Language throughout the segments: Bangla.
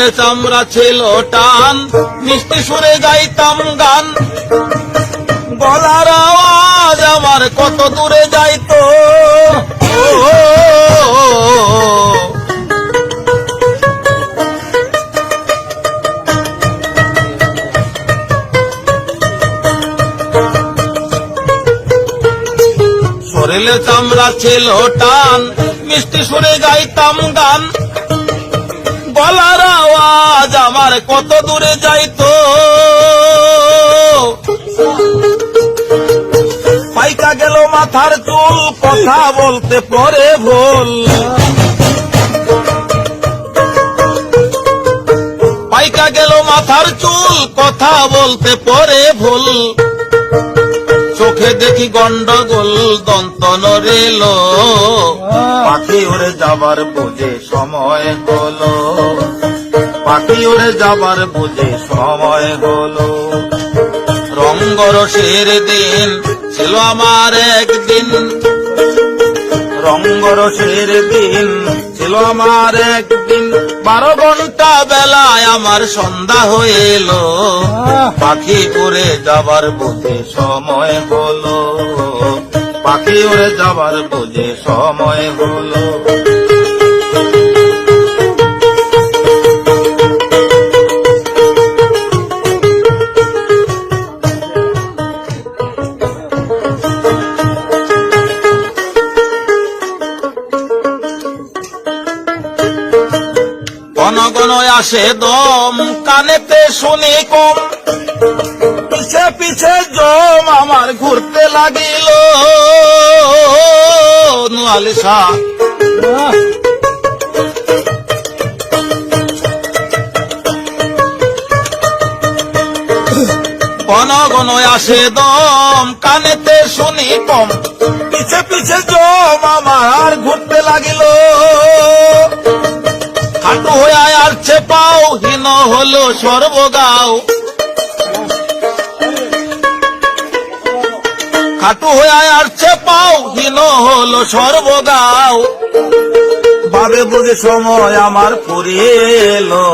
শরীরে চামড়া ছিল টান, মিষ্টি সুরে গাইতাম গান, গলার আওয়াজ আমার কত দূরে যাইতো। শরীরে চামড়া ছিল টান, মিষ্টি সুরে গাইতাম গান, গলার আওয়াজ আমার কত দূরে যাইতো। পাইকা গেল মাথার চুল, কথা বলতে পরে ভুল, পাইকা গেল মাথার চুল, কথা বলতে পরে ভুল, চোখে দেখি গন্ডগোল, দন্ত নড়িল, পাখি উড়ে যাবার বুঝে সময় হলো, পাখি উড়ে যাবার বুঝে সময় হলো। রঙ্গরসের দিন ছিল আমার একদিন, রঙ্গরসের দিন ছিল আমার একদিন, 12 ঘন্টা বেলায় আমার সন্ধ্যা হইল, পাখি উড়ে যাবার বুঝে সময় হলো, পাখি উড়ে যাবার বুঝে সময় হলো। ঘন ঘন আসে দম, কানেতে শুনি কম, পিছে পিছে জম আমার ঘুরতে লাগিল। নুয়ালিশা ঘন ঘন আসে দম, কানেতে শুনি কম, পিছে পিছে জম আমার ঘুরতে লাগিল। খাটু হয়ে আসছে পাও, হীন হলো সর্বগাও, খাটু হয়ে আসছে পাও, হীন হলো সর্বগাও, ভাবে বুঝে সময় আমার ফুরিয়ে এলো,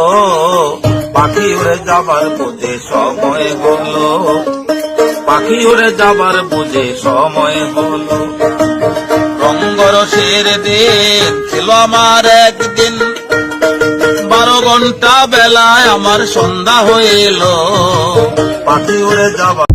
পাখি উড়ে যাবার বুঝে সময় হলো, পাখি উড়ে যাবার বুঝে সময় হলো। রঙ্গরসের দিন ছিল আমার একদিন, 12 ঘন্টা বেলায় আমার সন্ধ্যা হইল, পাখি উড়ে যাবার